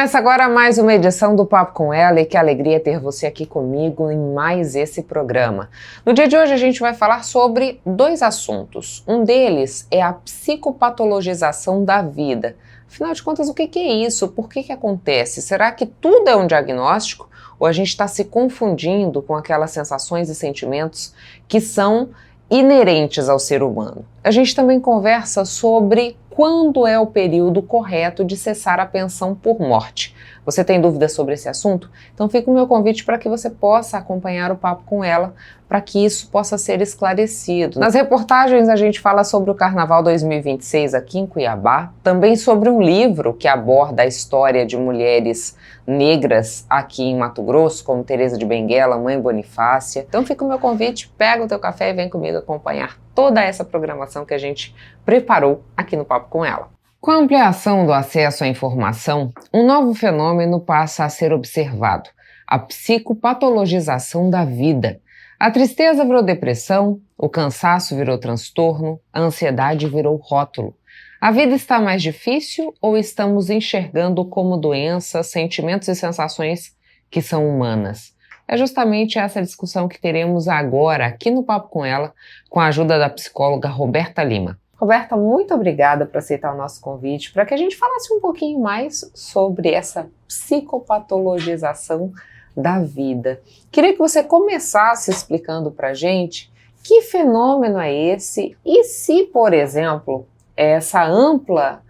Começa agora mais uma edição do Papo com Ela e que alegria ter você aqui comigo em mais esse programa. No dia de hoje a gente vai falar sobre dois assuntos. Um deles é a psicopatologização da vida. Afinal de contas, o que é isso? Por que acontece? Será que tudo é um diagnóstico ou a gente está se confundindo com aquelas sensações e sentimentos que são inerentes ao ser humano? A gente também conversa sobre quando é o período correto de cessar a pensão por morte. Você tem dúvidas sobre esse assunto? Então fica o meu convite para que você possa acompanhar o Papo com Ela, para que isso possa ser esclarecido. Nas reportagens a gente fala sobre o Carnaval 2026 aqui em Cuiabá, também sobre um livro que aborda a história de mulheres negras aqui em Mato Grosso, como Teresa de Benguela, Mãe Bonifácia. Então fica o meu convite, pega o teu café e vem comigo acompanhar toda essa programação que a gente preparou aqui no Papo com Ela. Com a ampliação do acesso à informação, um novo fenômeno passa a ser observado: a psicopatologização da vida. A tristeza virou depressão, o cansaço virou transtorno, a ansiedade virou rótulo. A vida está mais difícil ou estamos enxergando como doenças, sentimentos e sensações que são humanas? É justamente essa discussão que teremos agora aqui no Papo com Ela, com a ajuda da psicóloga Roberta Lima. Roberta, muito obrigada por aceitar o nosso convite, para que a gente falasse um pouquinho mais sobre essa psicopatologização da vida. Queria que você começasse explicando para a gente que fenômeno é esse e se, por exemplo, essa ampla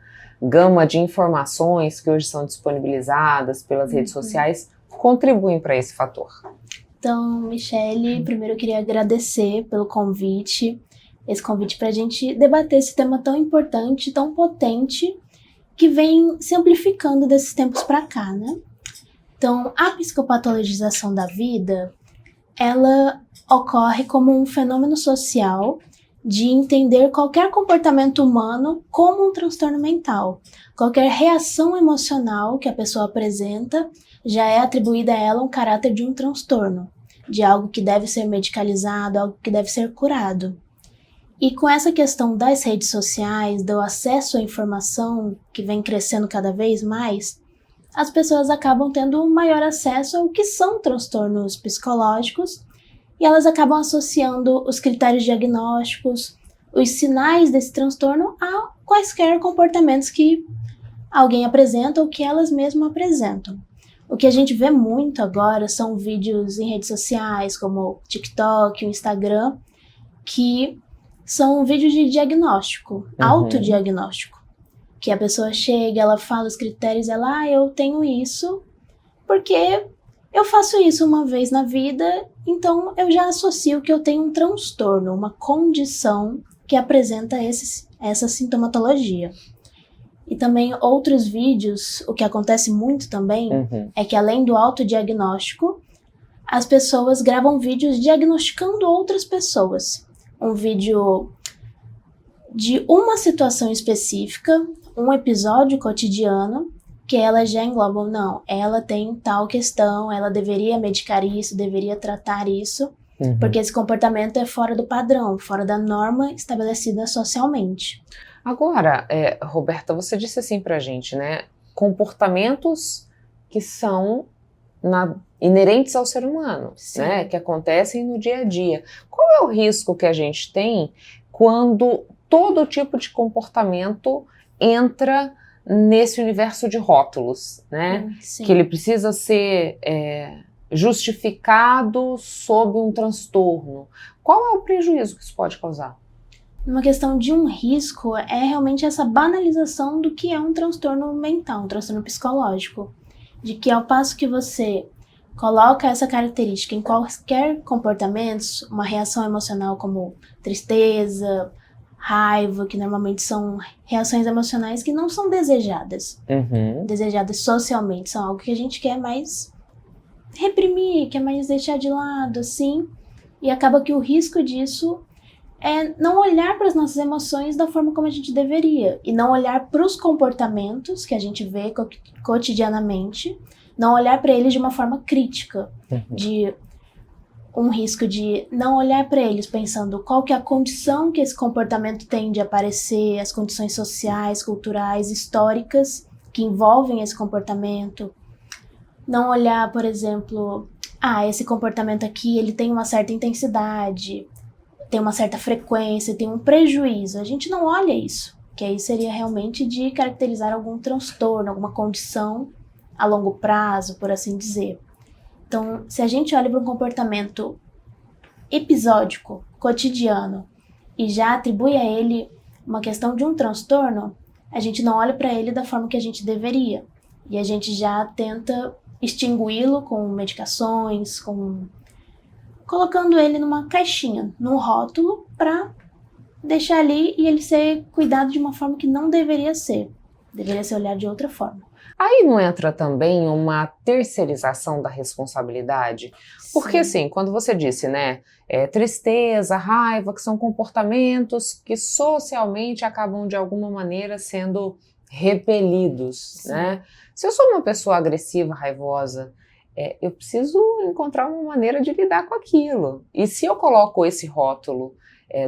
gama de informações que hoje são disponibilizadas pelas redes sociais contribuem para esse fator. Então, Michele, primeiro eu queria agradecer pelo convite, esse convite para a gente debater esse tema tão importante, tão potente, que vem se amplificando desses tempos para cá, né? Então, a psicopatologização da vida, ela ocorre como um fenômeno social de entender qualquer comportamento humano como um transtorno mental. Qualquer reação emocional que a pessoa apresenta já é atribuída a ela um caráter de um transtorno, de algo que deve ser medicalizado, algo que deve ser curado. E com essa questão das redes sociais, do acesso à informação que vem crescendo cada vez mais, as pessoas acabam tendo um maior acesso ao que são transtornos psicológicos e elas acabam associando os critérios diagnósticos, os sinais desse transtorno a quaisquer comportamentos que alguém apresenta ou que elas mesmas apresentam. O que a gente vê muito agora são vídeos em redes sociais, como o TikTok, o Instagram, que são vídeos de diagnóstico, autodiagnóstico. Que a pessoa chega, ela fala os critérios, ela, eu tenho isso porque eu faço isso uma vez na vida, então eu já associo que eu tenho um transtorno, uma condição que apresenta essa sintomatologia. E também outros vídeos, o que acontece muito também, é que além do autodiagnóstico, as pessoas gravam vídeos diagnosticando outras pessoas. Um vídeo de uma situação específica, um episódio cotidiano, que ela já engloba, não, ela tem tal questão, ela deveria medicar isso, deveria tratar isso, porque esse comportamento é fora do padrão, fora da norma estabelecida socialmente. Agora, Roberta, você disse assim pra gente, né, comportamentos que são inerentes ao ser humano, né, que acontecem no dia a dia. Qual é o risco que a gente tem quando todo tipo de comportamento entra nesse universo de rótulos, né? Que ele precisa ser justificado sob um transtorno. Qual é o prejuízo que isso pode causar? Uma questão de um risco é realmente essa banalização do que é um transtorno mental, um transtorno psicológico. De que ao passo que você coloca essa característica em qualquer comportamento, uma reação emocional como tristeza, raiva, que normalmente são reações emocionais que não são desejadas. Desejadas socialmente, são algo que a gente quer mais reprimir, quer mais deixar de lado, assim. E acaba que o risco disso é não olhar para as nossas emoções da forma como a gente deveria. E não olhar para os comportamentos que a gente vê cotidianamente, não olhar para eles de uma forma crítica, de um risco de não olhar para eles pensando qual que é a condição que esse comportamento tem de aparecer, as condições sociais, culturais, históricas que envolvem esse comportamento. Não olhar, por exemplo, esse comportamento aqui, ele tem uma certa intensidade, tem uma certa frequência, tem um prejuízo. A gente não olha isso, que aí seria realmente de caracterizar algum transtorno, alguma condição a longo prazo, por assim dizer. Então, se a gente olha para um comportamento episódico, cotidiano, e já atribui a ele uma questão de um transtorno, a gente não olha para ele da forma que a gente deveria. E a gente já tenta extingui-lo com medicações, colocando ele numa caixinha, num rótulo, para deixar ali e ele ser cuidado de uma forma que não deveria ser. Deveria ser olhado de outra forma. Aí não entra também uma terceirização da responsabilidade? Porque assim, quando você disse, né, tristeza, raiva, que são comportamentos que socialmente acabam de alguma maneira sendo repelidos, né? Se eu sou uma pessoa agressiva, raivosa, eu preciso encontrar uma maneira de lidar com aquilo. E se eu coloco esse rótulo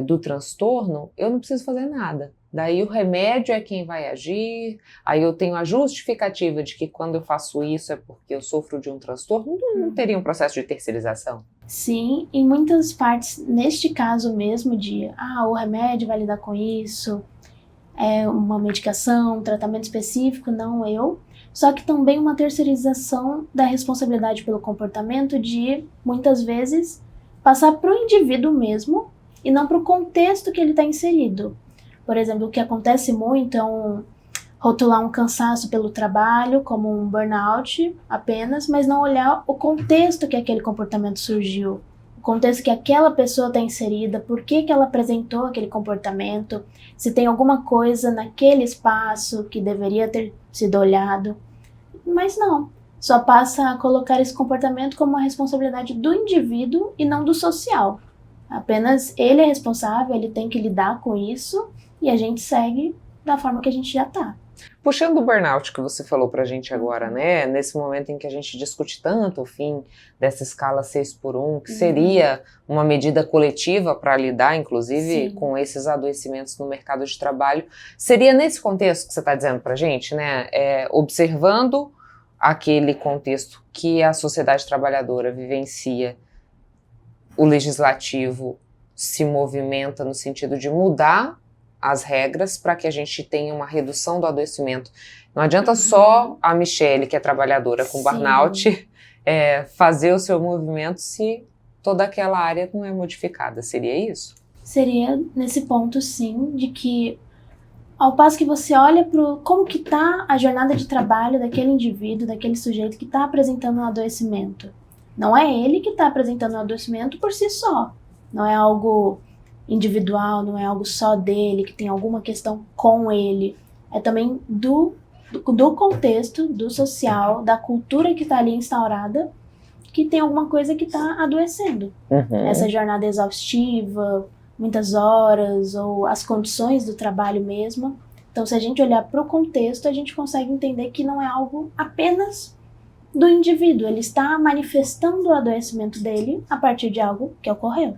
do transtorno, eu não preciso fazer nada. Daí o remédio é quem vai agir, aí eu tenho a justificativa de que quando eu faço isso é porque eu sofro de um transtorno, não teria um processo de terceirização? Sim, em muitas partes, neste caso mesmo de, o remédio vai lidar com isso, é uma medicação, um tratamento específico, não eu. Só que também uma terceirização da responsabilidade pelo comportamento de, muitas vezes, passar para o indivíduo mesmo e não para o contexto que ele está inserido. Por exemplo, o que acontece muito é rotular um cansaço pelo trabalho como um burnout apenas, mas não olhar o contexto que aquele comportamento surgiu, o contexto que aquela pessoa está inserida, por que ela apresentou aquele comportamento, se tem alguma coisa naquele espaço que deveria ter sido olhado. Mas não, só passa a colocar esse comportamento como uma responsabilidade do indivíduo e não do social. Apenas ele é responsável, ele tem que lidar com isso e a gente segue da forma que a gente já está. Puxando o burnout que você falou pra gente agora, né? Nesse momento em que a gente discute tanto o fim dessa escala 6x1, que seria uma medida coletiva para lidar, inclusive, com esses adoecimentos no mercado de trabalho, seria nesse contexto que você está dizendo pra gente, né? Observando aquele contexto que a sociedade trabalhadora vivencia, o legislativo se movimenta no sentido de mudar as regras para que a gente tenha uma redução do adoecimento. Não adianta só a Michele, que é trabalhadora com burnout, fazer o seu movimento se toda aquela área não é modificada. Seria isso? Seria nesse ponto, sim, de que ao passo que você olha para como que está a jornada de trabalho daquele indivíduo, daquele sujeito que está apresentando um adoecimento. Não é ele que está apresentando um adoecimento por si só. Não é algo individual, não é algo só dele, que tem alguma questão com ele. É também do contexto, do social, da cultura que está ali instaurada, que tem alguma coisa que está adoecendo. Essa jornada exaustiva, muitas horas, ou as condições do trabalho mesmo. Então, se a gente olhar para o contexto, a gente consegue entender que não é algo apenas do indivíduo. Ele está manifestando o adoecimento dele a partir de algo que ocorreu.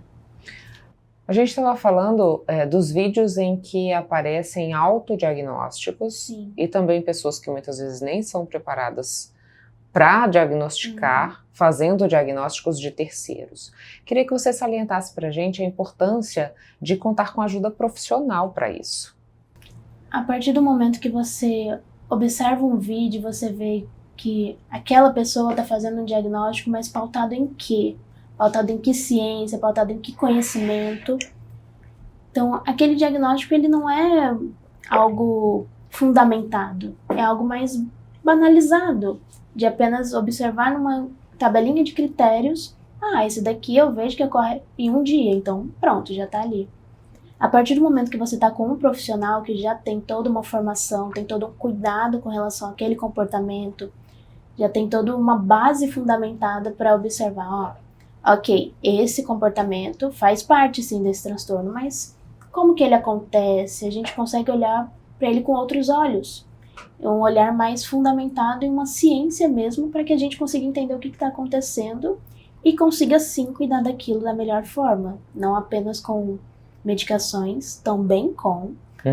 A gente estava falando dos vídeos em que aparecem autodiagnósticos e também pessoas que muitas vezes nem são preparadas para diagnosticar, fazendo diagnósticos de terceiros. Queria que você salientasse para a gente a importância de contar com ajuda profissional para isso. A partir do momento que você observa um vídeo, você vê que aquela pessoa está fazendo um diagnóstico, mas pautado em quê? Pautado em que ciência, pautado em que conhecimento. Então, aquele diagnóstico ele não é algo fundamentado, é algo mais banalizado, de apenas observar numa tabelinha de critérios, esse daqui eu vejo que ocorre em um dia, então pronto, já está ali. A partir do momento que você está com um profissional que já tem toda uma formação, tem todo um cuidado com relação àquele comportamento, já tem toda uma base fundamentada para observar, ok, esse comportamento faz parte sim desse transtorno, mas como que ele acontece? A gente consegue olhar para ele com outros olhos. Um olhar mais fundamentado em uma ciência mesmo, para que a gente consiga entender o que está acontecendo e consiga sim cuidar daquilo da melhor forma. Não apenas com medicações, também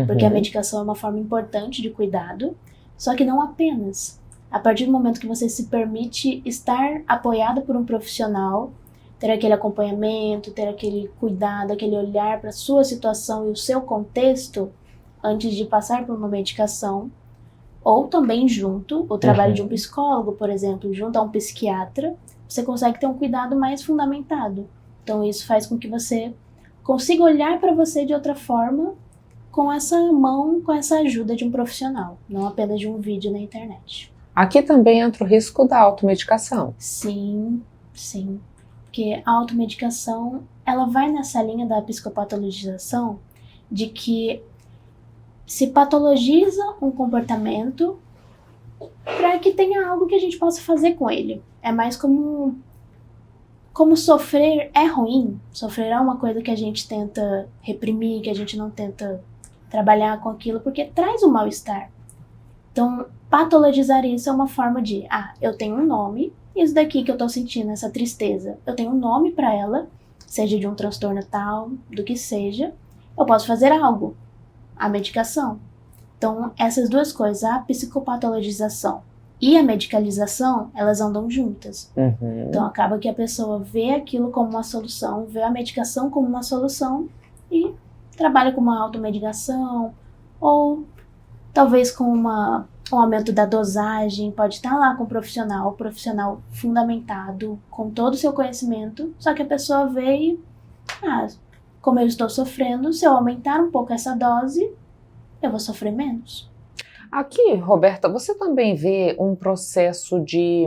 porque a medicação é uma forma importante de cuidado, Só que não apenas. A partir do momento que você se permite estar apoiado por um profissional, ter aquele acompanhamento, ter aquele cuidado, aquele olhar para a sua situação e o seu contexto, antes de passar por uma medicação, ou também junto, o trabalho de um psicólogo, por exemplo, junto a um psiquiatra, você consegue ter um cuidado mais fundamentado. Então isso faz com que você consiga olhar para você de outra forma, com essa mão, com essa ajuda de um profissional, não apenas de um vídeo na internet. Aqui também entra o risco da automedicação. Sim, sim. Porque a automedicação, ela vai nessa linha da psicopatologização, de que se patologiza um comportamento para que tenha algo que a gente possa fazer com ele. É mais como sofrer é ruim. Sofrer é uma coisa que a gente tenta reprimir, que a gente não tenta trabalhar com aquilo, porque traz um mal-estar. Então, patologizar isso é uma forma de, eu tenho um nome, isso daqui que eu tô sentindo, essa tristeza, eu tenho um nome para ela, seja de um transtorno tal, do que seja, eu posso fazer algo, a medicação. Então, essas duas coisas, a psicopatologização e a medicalização, elas andam juntas. Então, acaba que a pessoa vê aquilo como uma solução, vê a medicação como uma solução e trabalha com uma automedicação, ou talvez com um aumento da dosagem, pode estar lá com o profissional fundamentado, com todo o seu conhecimento, só que a pessoa vê e, como eu estou sofrendo, se eu aumentar um pouco essa dose, eu vou sofrer menos. Aqui, Roberta, você também vê um processo de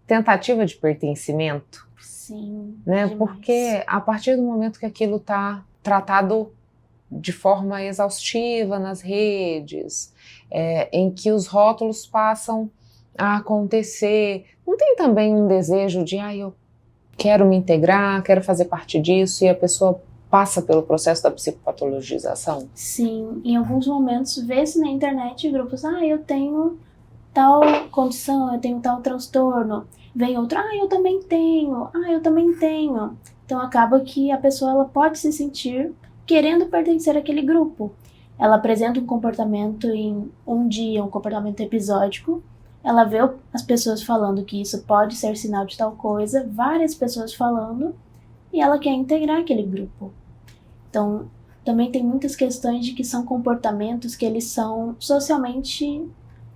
tentativa de pertencimento? Sim, né? demais. Porque a partir do momento que aquilo está tratado de forma exaustiva nas redes, em que os rótulos passam a acontecer, não tem também um desejo de, eu quero me integrar, quero fazer parte disso, e a pessoa passa pelo processo da psicopatologização? Sim, em alguns momentos vê-se na internet grupos, eu tenho tal condição, eu tenho tal transtorno. Vem outro, eu também tenho, eu também tenho. Então acaba que a pessoa ela pode se sentir querendo pertencer àquele grupo. Ela apresenta um comportamento em um dia, um comportamento episódico, ela vê as pessoas falando que isso pode ser sinal de tal coisa, várias pessoas falando, e ela quer integrar aquele grupo. Então, também tem muitas questões de que são comportamentos que eles são socialmente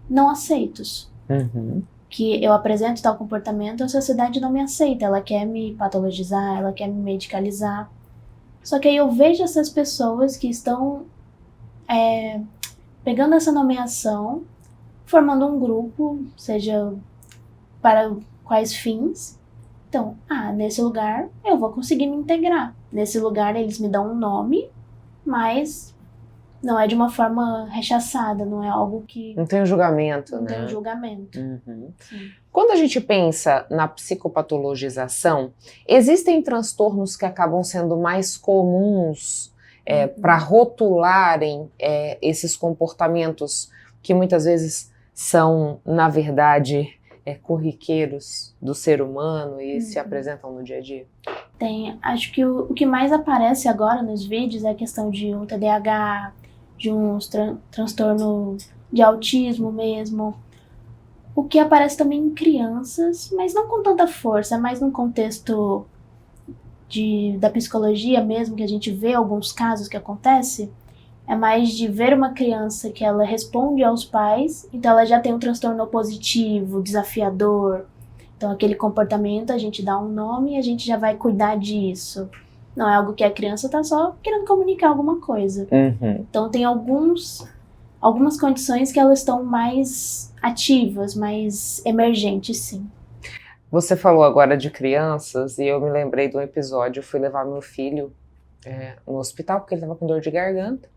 não aceitos. Que eu apresento tal comportamento, a sociedade não me aceita, ela quer me patologizar, ela quer me medicalizar. Só que aí eu vejo essas pessoas que estão pegando essa nomeação, formando um grupo, seja para quais fins. Então, nesse lugar eu vou conseguir me integrar. Nesse lugar eles me dão um nome, mas não é de uma forma rechaçada, não é algo que... Não tem um julgamento, não né? tem um julgamento. Sim. Quando a gente pensa na psicopatologização, existem transtornos que acabam sendo mais comuns para rotularem esses comportamentos que muitas vezes são, na verdade, corriqueiros do ser humano e se apresentam no dia a dia? Tem. Acho que o que mais aparece agora nos vídeos é a questão de um TDAH, de um transtorno de autismo mesmo. O que aparece também em crianças, mas não com tanta força, é mais num contexto da psicologia mesmo, que a gente vê alguns casos que acontece, é mais de ver uma criança que ela responde aos pais, então ela já tem um transtorno opositivo, desafiador. Então aquele comportamento a gente dá um nome e a gente já vai cuidar disso. Não é algo que a criança está só querendo comunicar alguma coisa. Então tem algumas condições que elas estão mais ativas, mais emergentes, sim. Você falou agora de crianças e eu me lembrei de um episódio. Eu fui levar meu filho no hospital porque ele estava com dor de garganta.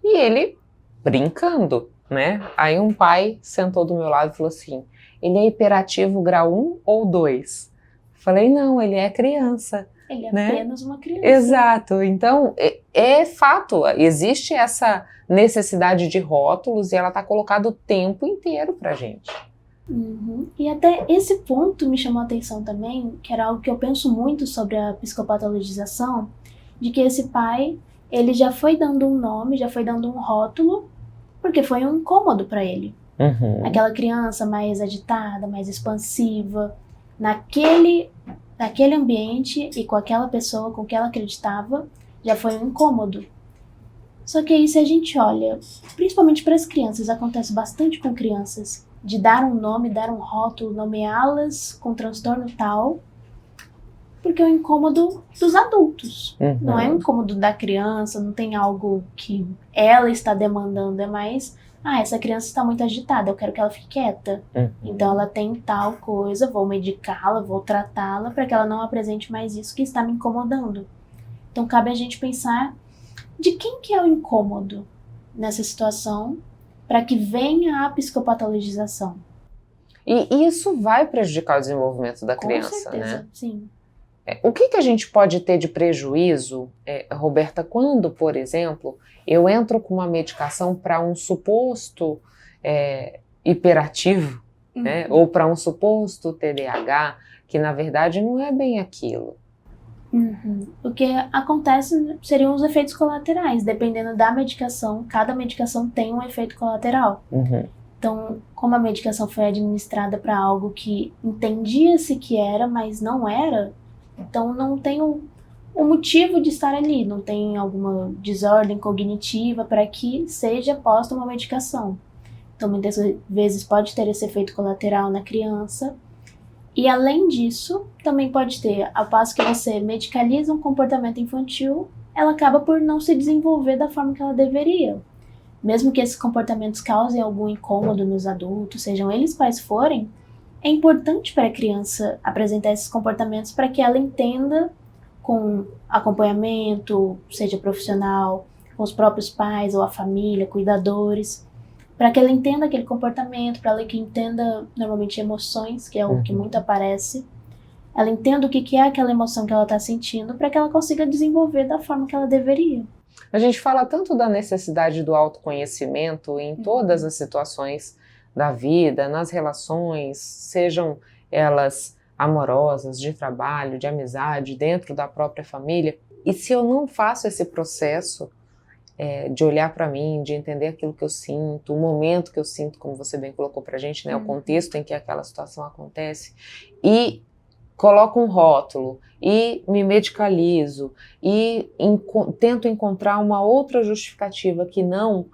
E ele brincando, né? Aí um pai sentou do meu lado e falou assim: ele é hiperativo grau 1 ou 2? Falei, não, ele é criança. Ele é né? apenas uma criança. Exato. Então, é fato. Existe essa necessidade de rótulos e ela está colocada o tempo inteiro pra gente. E até esse ponto me chamou a atenção também, que era algo que eu penso muito sobre a psicopatologização, de que esse pai, ele já foi dando um nome, já foi dando um rótulo, porque foi um incômodo para ele. Uhum. Aquela criança mais agitada, mais expansiva, naquele ambiente e com aquela pessoa com que ela acreditava, já foi um incômodo. Só que aí, se a gente olha, principalmente para as crianças, acontece bastante com crianças, de dar um nome, dar um rótulo, nomeá-las com transtorno tal, porque é um incômodo dos adultos. Uhum. Não é um incômodo da criança, não tem algo que ela está demandando, é mais, essa criança está muito agitada, eu quero que ela fique quieta. Uhum. Então ela tem tal coisa, vou medicá-la, vou tratá-la para que ela não apresente mais isso que está me incomodando. Então cabe a gente pensar de quem que é o incômodo nessa situação para que venha a psicopatologização. E isso vai prejudicar o desenvolvimento da Com criança, certeza, né? sim. O que a gente pode ter de prejuízo, Roberta, quando, por exemplo, eu entro com uma medicação para um suposto hiperativo, né? Ou para um suposto TDAH, que na verdade não é bem aquilo. Uhum. O que acontece seriam os efeitos colaterais, dependendo da medicação, cada medicação tem um efeito colateral. Uhum. Então, como a medicação foi administrada para algo que entendia-se que era, mas não era, então não tem o motivo de estar ali, não tem alguma desordem cognitiva para que seja posta uma medicação. Então, muitas vezes pode ter esse efeito colateral na criança. E além disso, também pode ter, ao passo que você medicaliza um comportamento infantil, ela acaba por não se desenvolver da forma que ela deveria. Mesmo que esses comportamentos causem algum incômodo nos adultos, sejam eles quais forem, é importante para a criança apresentar esses comportamentos para que ela entenda com acompanhamento, seja profissional, com os próprios pais ou a família, cuidadores, para que ela entenda aquele comportamento, para ela que entenda normalmente emoções, que é o que muito aparece, ela entenda o que é aquela emoção que ela está sentindo, para que ela consiga desenvolver da forma que ela deveria. A gente fala tanto da necessidade do autoconhecimento em todas as situações da vida, nas relações, sejam elas amorosas, de trabalho, de amizade, dentro da própria família. E se eu não faço esse processo de olhar para mim, de entender aquilo que eu sinto, o momento que eu sinto, como você bem colocou pra gente, né, o contexto em que aquela situação acontece, e coloco um rótulo, e me medicalizo, e tento encontrar uma outra justificativa que não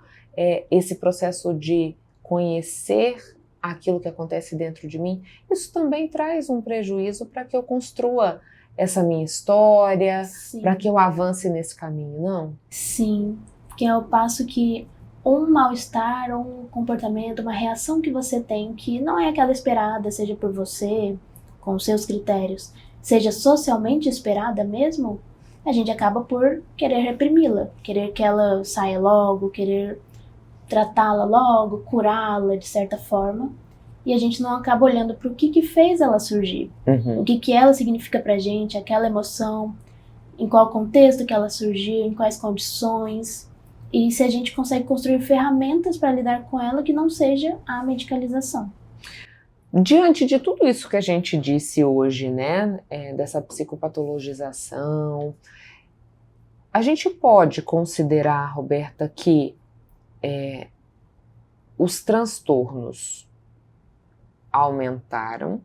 esse processo de conhecer aquilo que acontece dentro de mim, isso também traz um prejuízo para que eu construa essa minha história, para que eu avance nesse caminho, não? Sim, que é o passo que um mal-estar, um comportamento, uma reação que você tem que não é aquela esperada, seja por você, com os seus critérios, seja socialmente esperada mesmo, a gente acaba por querer reprimi-la, querer que ela saia logo, querer tratá-la logo, curá-la de certa forma, e a gente não acaba olhando para o que fez ela surgir, o que ela significa pra gente, aquela emoção, em qual contexto que ela surgiu, em quais condições, e se a gente consegue construir ferramentas para lidar com ela que não seja a medicalização. Diante de tudo isso que a gente disse hoje, né, dessa psicopatologização, a gente pode considerar, Roberta, que os transtornos aumentaram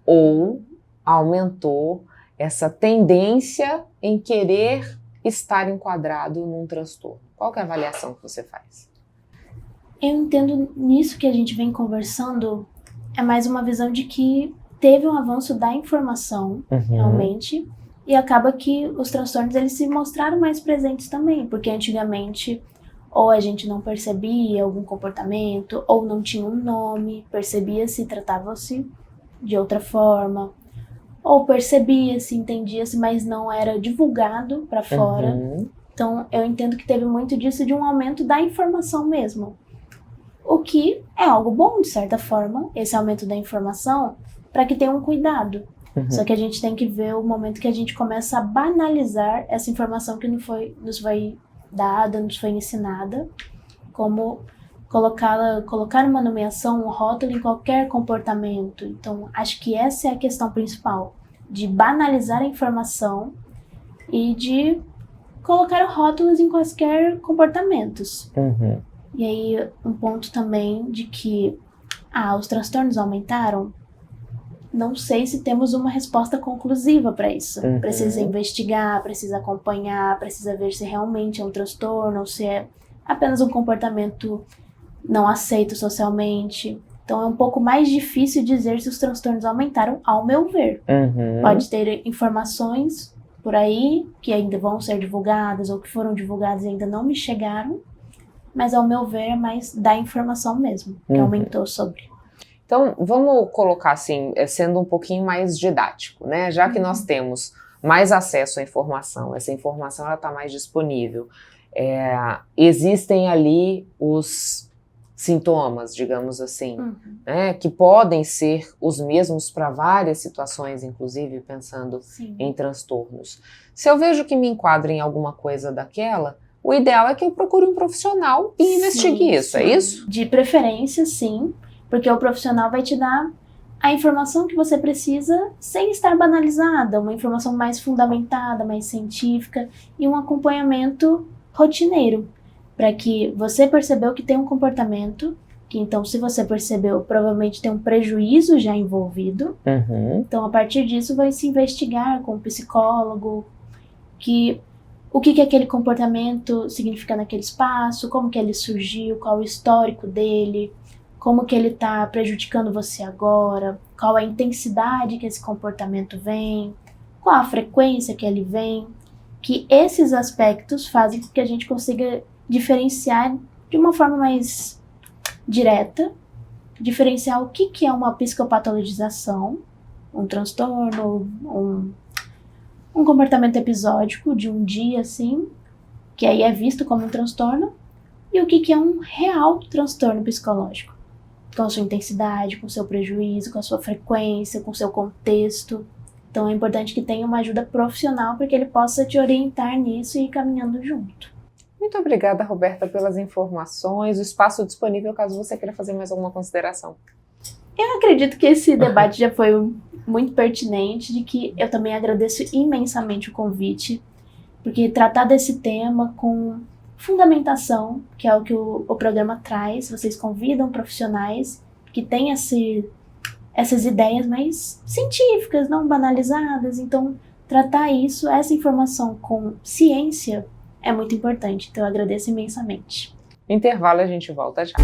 ou aumentou essa tendência em querer estar enquadrado num transtorno? Qual que é a avaliação que você faz? Eu entendo nisso que a gente vem conversando, é mais uma visão de que teve um avanço da informação, realmente, e acaba que os transtornos eles se mostraram mais presentes também, porque antigamente ou a gente não percebia algum comportamento, ou não tinha um nome, percebia-se, tratava-se de outra forma, ou percebia-se, entendia-se, mas não era divulgado para fora. Então eu entendo que teve muito disso, de um aumento da informação mesmo. O que é algo bom, de certa forma, esse aumento da informação, para que tenha um cuidado. Só que a gente tem que ver o momento que a gente começa a banalizar essa informação que nos foi dada, nos foi ensinada, como colocar uma nomeação, um rótulo em qualquer comportamento. Então, acho que essa é a questão principal, de banalizar a informação e de colocar rótulos em quaisquer comportamentos. E aí, um ponto também de que, os transtornos aumentaram. Não sei se temos uma resposta conclusiva para isso. Precisa investigar, precisa acompanhar, precisa ver se realmente é um transtorno ou se é apenas um comportamento não aceito socialmente. Então é um pouco mais difícil dizer se os transtornos aumentaram, ao meu ver. Pode ter informações por aí que ainda vão ser divulgadas ou que foram divulgadas e ainda não me chegaram, mas ao meu ver é mais da informação mesmo, que aumentou sobre. Então, vamos colocar assim, sendo um pouquinho mais didático, né? Já que nós temos mais acesso à informação, essa informação está mais disponível. Existem ali os sintomas, digamos assim, né, que podem ser os mesmos para várias situações, inclusive pensando em transtornos. Se eu vejo que me enquadra em alguma coisa daquela, o ideal é que eu procure um profissional e investigue isso, é isso? De preferência, sim, porque o profissional vai te dar a informação que você precisa sem estar banalizada, uma informação mais fundamentada, mais científica e um acompanhamento rotineiro, para que você percebeu que tem um comportamento, que então se você percebeu, provavelmente tem um prejuízo já envolvido. Então a partir disso vai se investigar com o psicólogo, o que aquele comportamento significa naquele espaço, como que ele surgiu, qual o histórico dele, como que ele está prejudicando você agora, qual a intensidade que esse comportamento vem, qual a frequência que ele vem, que esses aspectos fazem com que a gente consiga diferenciar de uma forma mais direta, diferenciar o que é uma psicopatologização, um transtorno, um comportamento episódico de um dia assim, que aí é visto como um transtorno, e o que é um real transtorno psicológico, com a sua intensidade, com o seu prejuízo, com a sua frequência, com o seu contexto. Então é importante que tenha uma ajuda profissional para que ele possa te orientar nisso e ir caminhando junto. Muito obrigada, Roberta, pelas informações. O espaço disponível caso você queira fazer mais alguma consideração. Eu acredito que esse debate já foi muito pertinente, de que eu também agradeço imensamente o convite, porque tratar desse tema com fundamentação, que é o que o programa traz, vocês convidam profissionais que têm essas ideias mais científicas, não banalizadas, então tratar essa informação com ciência é muito importante, então eu agradeço imensamente. No intervalo a gente volta já.